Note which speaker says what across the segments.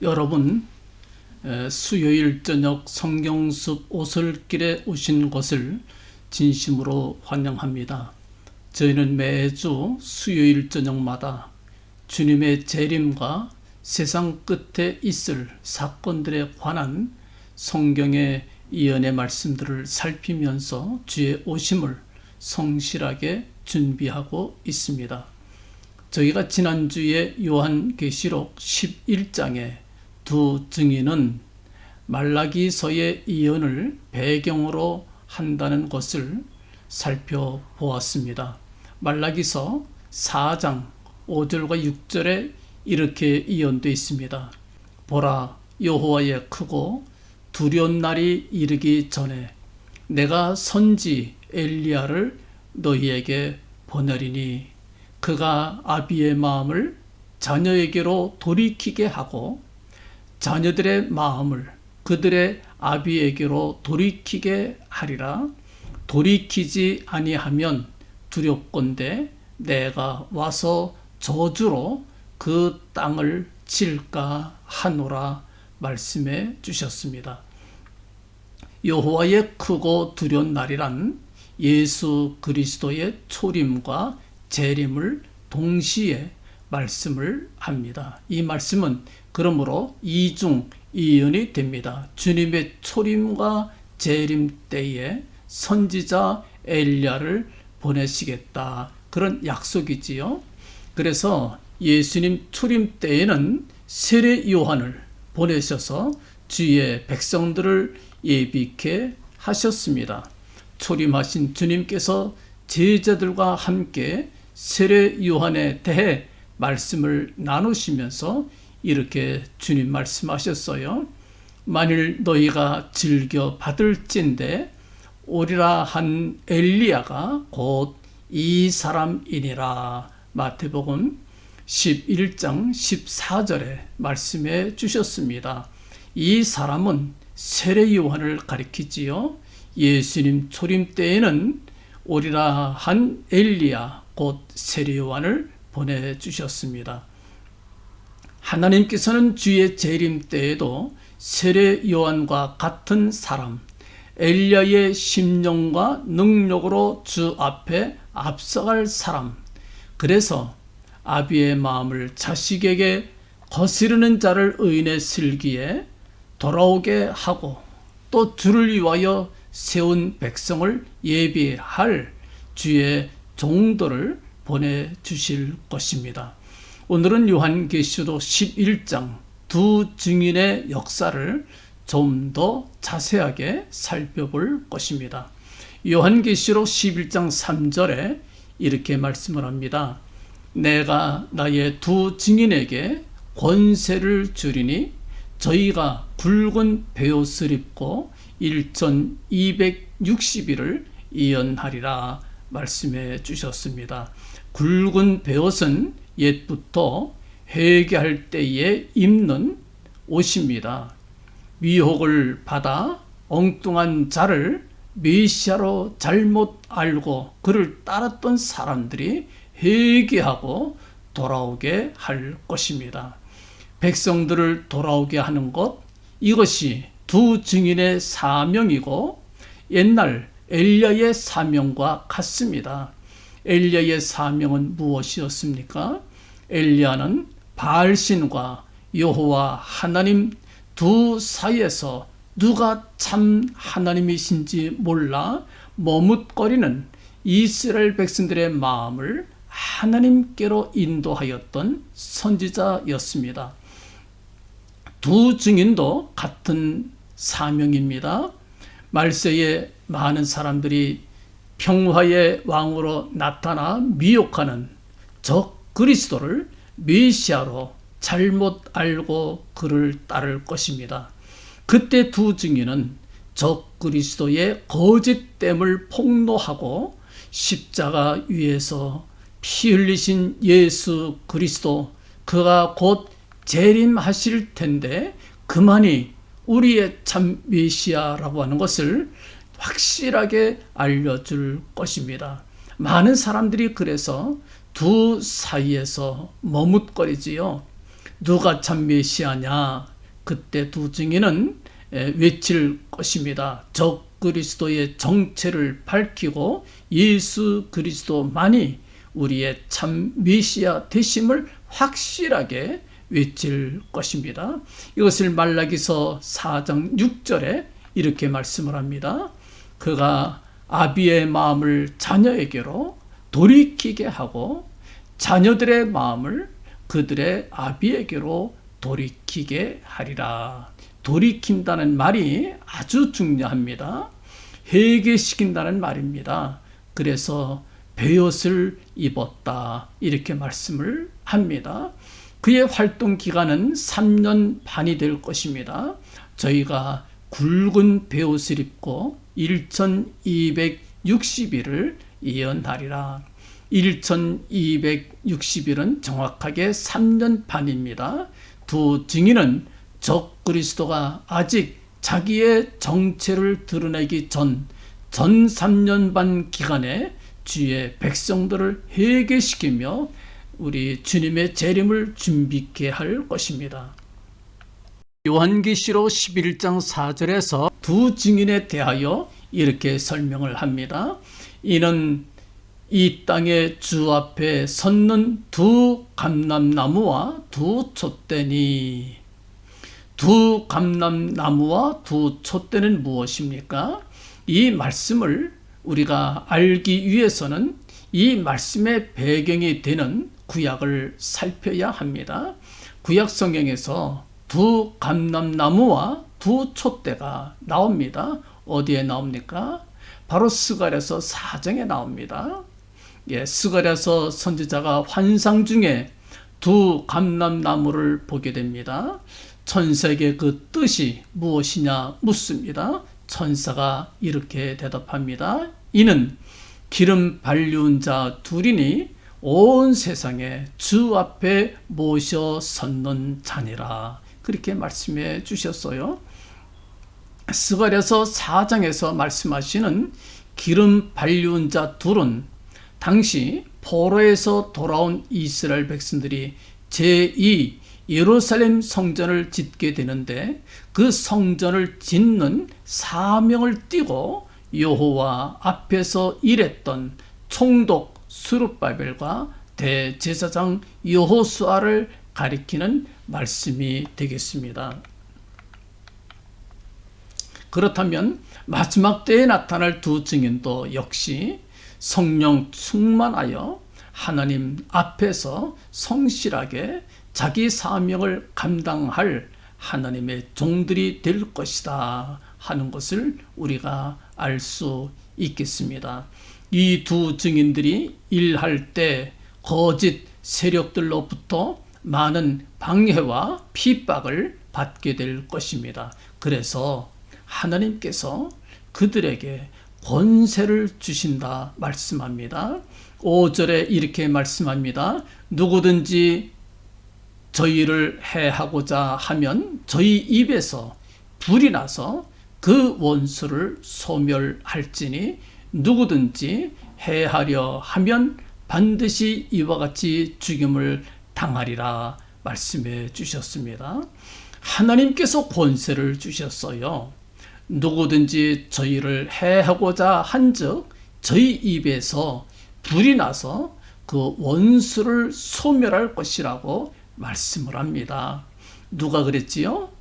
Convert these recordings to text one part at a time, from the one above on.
Speaker 1: 여러분, 수요일 저녁 성경숲 오솔길에 오신 것을 진심으로 환영합니다. 저희는 매주 수요일 저녁마다 주님의 재림과 세상 끝에 있을 사건들에 관한 성경의 예언의 말씀들을 살피면서 주의 오심을 성실하게 준비하고 있습니다. 저희가 지난주에 요한계시록 11장에 두 증인은 말라기서의 예언을 배경으로 한다는 것을 살펴보았습니다. 말라기서 4장 5절과 6절에 이렇게 예언되어 있습니다. 보라, 여호와의 크고 두려운 날이 이르기 전에 내가 선지 엘리야를 너희에게 보내리니 그가 아비의 마음을 자녀에게로 돌이키게 하고 자녀들의 마음을 그들의 아비에게로 돌이키게 하리라. 돌이키지 아니하면 두렵건대 내가 와서 저주로 그 땅을 칠까 하노라 말씀해 주셨습니다. 여호와의 크고 두려운 날이란 예수 그리스도의 초림과 재림을 동시에 말씀을 합니다. 이 말씀은 그러므로 이중 이연이 됩니다. 주님의 초림과 재림 때에 선지자 엘리야를 보내시겠다, 그런 약속이지요. 그래서 예수님 초림 때에는 세례 요한을 보내셔서 주의 백성들을 예비케 하셨습니다. 초림하신 주님께서 제자들과 함께 세례 요한에 대해 말씀을 나누시면서 이렇게 주님 말씀하셨어요. 만일 너희가 즐겨 받을진대 오리라 한 엘리야가 곧 이 사람이니라. 마태복음 11장 14절에 말씀해 주셨습니다. 이 사람은 세례 요한을 가리키지요. 예수님 초림 때에는 오리라 한 엘리야 곧 세례 요한을 보내주셨습니다. 하나님께서는 주의 재림 때에도 세례 요한과 같은 사람 엘리야의 심령과 능력으로 주 앞에 앞서갈 사람, 그래서 아비의 마음을 자식에게 거스르는 자를 의인의 슬기에 돌아오게 하고 또 주를 위하여 세운 백성을 예비할 주의 종들을 보내주실 것입니다. 오늘은 요한계시록 11장 두 증인의 역사를 좀 더 자세하게 살펴볼 것입니다. 요한계시록 11장 3절에 이렇게 말씀을 합니다. 내가 나의 두 증인에게 권세를 주리니 저희가 굵은 베옷을 입고 1260일을 예언하리라 말씀해 주셨습니다. 굵은 베옷은 옛부터 회개할 때에 입는 옷입니다. 미혹을 받아 엉뚱한 자를 메시아로 잘못 알고 그를 따랐던 사람들이 회개하고 돌아오게 할 것입니다. 백성들을 돌아오게 하는 것, 이것이 두 증인의 사명이고 옛날 엘리야의 사명과 같습니다. 엘리야의 사명은 무엇이었습니까? 엘리야는 바알신과 여호와 하나님 두 사이에서 누가 참 하나님이신지 몰라 머뭇거리는 이스라엘 백성들의 마음을 하나님께로 인도하였던 선지자였습니다. 두 증인도 같은 사명입니다. 말세에 많은 사람들이 평화의 왕으로 나타나 미혹하는 적 그리스도를 메시아로 잘못 알고 그를 따를 것입니다. 그때 두 증인은 적 그리스도의 거짓됨을 폭로하고 십자가 위에서 피 흘리신 예수 그리스도, 그가 곧 재림하실 텐데 그만이 우리의 참 메시아라고 하는 것을 확실하게 알려줄 것입니다. 많은 사람들이 그래서 두 사이에서 머뭇거리지요. 누가 참 메시아냐? 그때 두 증인은 외칠 것입니다. 적 그리스도의 정체를 밝히고 예수 그리스도만이 우리의 참 메시아 되심을 확실하게 외칠 것입니다. 이것을 말라기서 4장 6절에 이렇게 말씀을 합니다. 그가 아비의 마음을 자녀에게로 돌이키게 하고 자녀들의 마음을 그들의 아비에게로 돌이키게 하리라. 돌이킨다는 말이 아주 중요합니다. 회개시킨다는 말입니다. 그래서 베옷을 입었다 이렇게 말씀을 합니다. 그의 활동 기간은 3년 반이 될 것입니다. 저희가 굵은 베옷을 입고 1260일을 예언하리라. 1260일은 정확하게 3년 반입니다. 두 증인은 적 그리스도가 아직 자기의 정체를 드러내기 전 3년 반 기간에 주의 백성들을 회개시키며 우리 주님의 재림을 준비케 할 것입니다. 요한계시록 11장 4절에서 두 증인에 대하여 이렇게 설명을 합니다. 이는 이 땅의 주 앞에 섰는 두 감람나무와 두 촛대니. 두 감람나무와 두 촛대는 무엇입니까? 이 말씀을 우리가 알기 위해서는 이 말씀의 배경이 되는 구약을 살펴야 합니다. 구약 성경에서 두 감람나무와 두 촛대가 나옵니다. 어디에 나옵니까? 바로 스가랴서 4장에 나옵니다. 스가랴서 선지자가 환상 중에 두 감람나무를 보게 됩니다. 천사에게 그 뜻이 무엇이냐 묻습니다. 천사가 이렇게 대답합니다. 이는 기름 발리운 자 둘이니 온 세상에 주 앞에 모셔 섰는 자니라. 그렇게 말씀해 주셨어요. 스가랴서 4장에서 말씀하시는 기름 발리운 자 둘은 당시 포로에서 돌아온 이스라엘 백성들이 제2 예루살렘 성전을 짓게 되는데 그 성전을 짓는 사명을 띠고 여호와 앞에서 일했던 총독 스룹바벨과 대제사장 여호수아를 가리키는 말씀이 되겠습니다. 그렇다면 마지막 때에 나타날 두 증인도 역시 성령 충만하여 하나님 앞에서 성실하게 자기 사명을 감당할 하나님의 종들이 될 것이다 하는 것을 우리가 알 수 있겠습니다. 이 두 증인들이 일할 때 거짓 세력들로부터 많은 방해와 핍박을 받게 될 것입니다. 그래서 하나님께서 그들에게 권세를 주신다 말씀합니다. 5절에 이렇게 말씀합니다. 누구든지 저희를 해하고자 하면 저희 입에서 불이 나서 그 원수를 소멸할지니 누구든지 해하려 하면 반드시 이와 같이 죽임을 당하리라 말씀해 주셨습니다. 하나님께서 권세를 주셨어요. 누구든지 저희를 해하고자 한즉 저희 입에서 불이 나서 그 원수를 소멸할 것이라고 말씀을 합니다. 누가 그랬지요?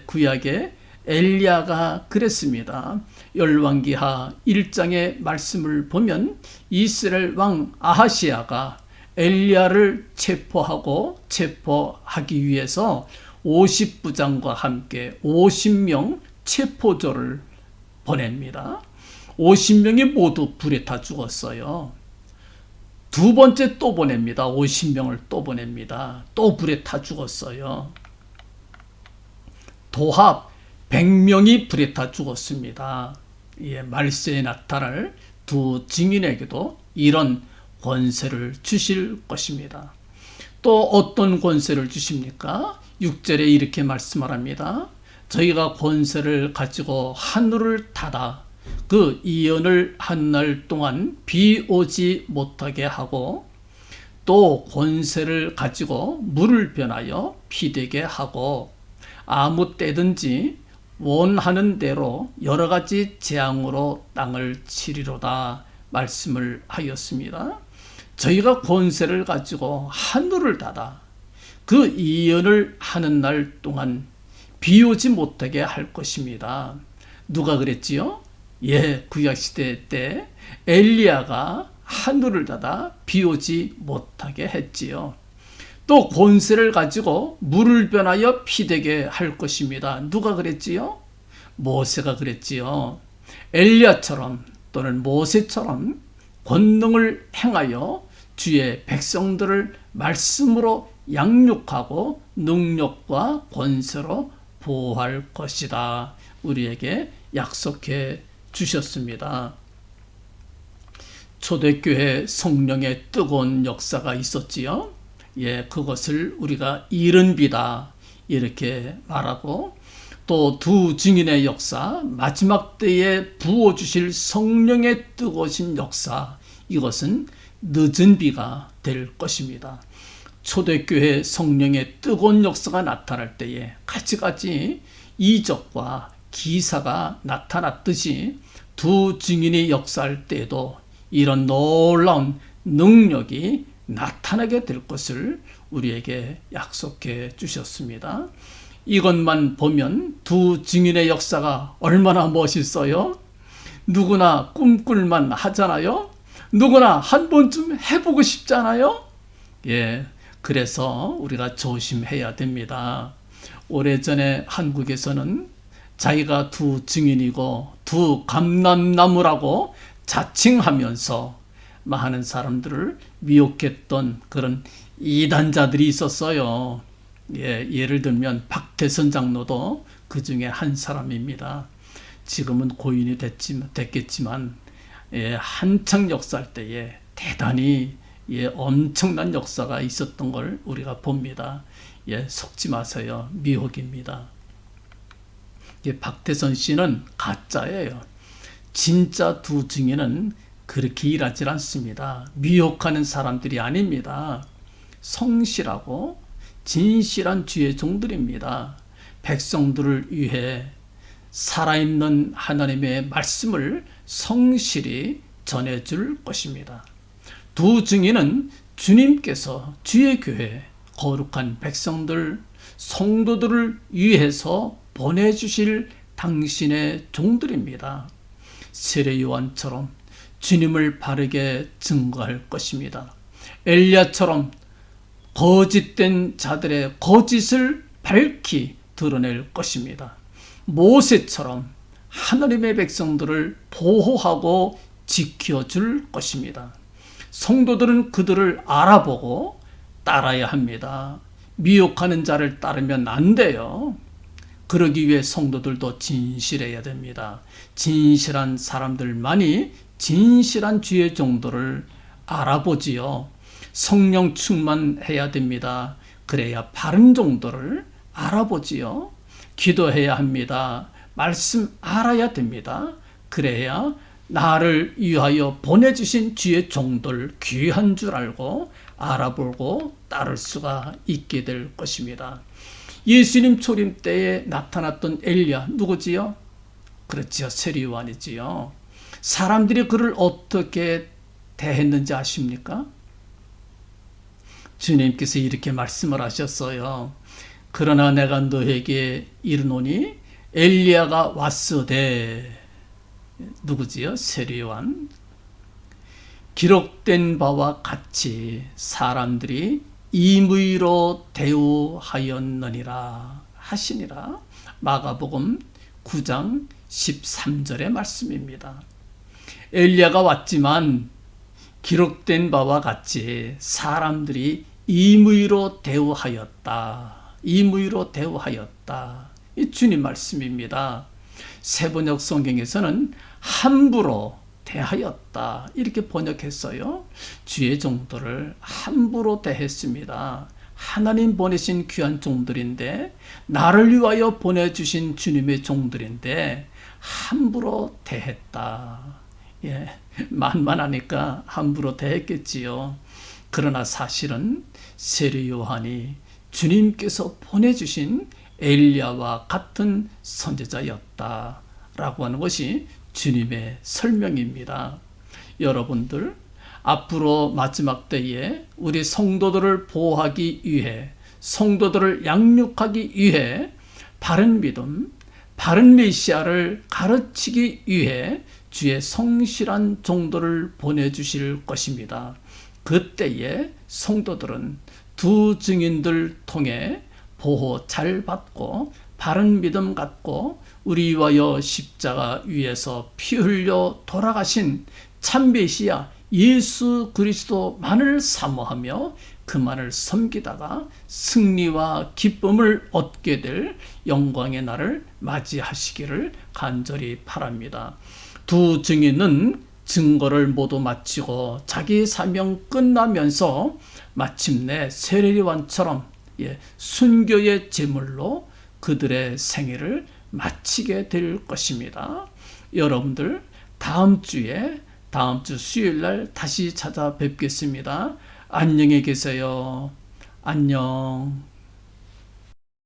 Speaker 1: 구약에 엘리야가 그랬습니다. 열왕기하 1장의 말씀을 보면 이스라엘 왕 아하시야가 엘리야를 체포하기 위해서 50부장과 함께 50명 체포조를 보냅니다. 50명이 모두 불에 타 죽었어요. 두 번째 또 보냅니다. 50명을 또 보냅니다. 또 불에 타 죽었어요. 도합 100명이 불에 타 죽었습니다. 말세에 나타날 두 증인에게도 이런 권세를 주실 것입니다. 또 어떤 권세를 주십니까? 6절에 이렇게 말씀을 합니다. 저희가 권세를 가지고 하늘을 닫아 그 이연을 한 날 동안 비 오지 못하게 하고 또 권세를 가지고 물을 변하여 피되게 하고 아무 때든지 원하는 대로 여러 가지 재앙으로 땅을 치리로다 말씀을 하였습니다. 저희가 권세를 가지고 하늘을 닫아 그 이언을 하는 날 동안 비 오지 못하게 할 것입니다. 누가 그랬지요? 구약시대 때 엘리야가 하늘을 닫아 비 오지 못하게 했지요. 또 권세를 가지고 물을 변하여 피되게 할 것입니다. 누가 그랬지요? 모세가 그랬지요. 엘리야처럼 또는 모세처럼 권능을 행하여 주의 백성들을 말씀으로 양육하고 능력과 권세로 보호할 것이다. 우리에게 약속해 주셨습니다. 초대교회 성령의 뜨거운 역사가 있었지요. 그것을 우리가 이른 비다 이렇게 말하고, 또 두 증인의 역사, 마지막 때에 부어주실 성령의 뜨거우신 역사, 이것은 늦은 비가 될 것입니다. 초대교회 성령의 뜨거운 역사가 나타날 때에 가지가지 이적과 기사가 나타났듯이 두 증인이 역사할 때에도 이런 놀라운 능력이 나타나게 될 것을 우리에게 약속해 주셨습니다. 이것만 보면 두 증인의 역사가 얼마나 멋있어요? 누구나 꿈꿀만 하잖아요? 누구나 한 번쯤 해보고 싶잖아요? 그래서 우리가 조심해야 됩니다. 오래전에 한국에서는 자기가 두 증인이고 두 감람나무라고 자칭하면서 많은 사람들을 미혹했던 그런 이단자들이 있었어요. 예를 들면 박태선 장로도 그 중에 한 사람입니다. 지금은 고인이 됐겠지만 한창 역사할 때에 대단히 엄청난 역사가 있었던 걸 우리가 봅니다. 속지 마세요. 미혹입니다. 박태선 씨는 가짜예요. 진짜 두 증인은 그렇게 일하지 않습니다. 미혹하는 사람들이 아닙니다. 성실하고 진실한 주의 종들입니다. 백성들을 위해 살아있는 하나님의 말씀을 성실히 전해줄 것입니다. 두 증인은 주님께서 주의 교회, 거룩한 백성들, 성도들을 위해서 보내주실 당신의 종들입니다. 세례 요한처럼 주님을 바르게 증거할 것입니다. 엘리야처럼 거짓된 자들의 거짓을 밝히 드러낼 것입니다. 모세처럼 하나님의 백성들을 보호하고 지켜줄 것입니다. 성도들은 그들을 알아보고 따라야 합니다. 미혹하는 자를 따르면 안 돼요. 그러기 위해 성도들도 진실해야 됩니다. 진실한 사람들만이 진실한 주의 종도를 알아보지요. 성령 충만해야 됩니다. 그래야 바른 종도를 알아보지요. 기도해야 합니다. 말씀 알아야 됩니다. 그래야 나를 위하여 보내주신 주의 종들 귀한 줄 알고 알아보고 따를 수가 있게 될 것입니다. 예수님 초림 때에 나타났던 엘리야 누구지요? 그렇지요. 세례 요한이지요. 사람들이 그를 어떻게 대했는지 아십니까? 주님께서 이렇게 말씀을 하셨어요. 그러나 내가 너에게 이르노니 엘리야가 왔으되, 누구지요? 세례 요한. 기록된 바와 같이 사람들이 임의로 대우하였느니라 하시니라. 마가복음 9장 13절의 말씀입니다. 엘리야가 왔지만 기록된 바와 같이 사람들이 임의로 대우하였다. 임의로 대우하였다. 이 주님 말씀입니다. 세번역 성경에서는 함부로 대하였다 이렇게 번역했어요. 주의 종들을 함부로 대했습니다. 하나님 보내신 귀한 종들인데, 나를 위하여 보내주신 주님의 종들인데 함부로 대했다. 만만하니까 함부로 대했겠지요. 그러나 사실은 세례 요한이 주님께서 보내주신 엘리야와 같은 선지자였다라고 하는 것이 주님의 설명입니다. 여러분들, 앞으로 마지막 때에 우리 성도들을 보호하기 위해, 성도들을 양육하기 위해 바른 믿음, 바른 메시아를 가르치기 위해 주의 성실한 종도를 보내주실 것입니다. 그때에 성도들은 두 증인들 통해 보호 잘 받고 바른 믿음 갖고 우리 위하여 십자가 위에서 피 흘려 돌아가신 참 메시아 예수 그리스도만을 사모하며 그만을 섬기다가 승리와 기쁨을 얻게 될 영광의 날을 맞이하시기를 간절히 바랍니다. 두 증인은 증거를 모두 마치고 자기 사명 끝나면서 마침내 세례요한처럼 순교의 제물로 그들의 생애를 마치게 될 것입니다. 여러분들, 다음 주 수요일 날 다시 찾아뵙겠습니다. 안녕히 계세요. 안녕.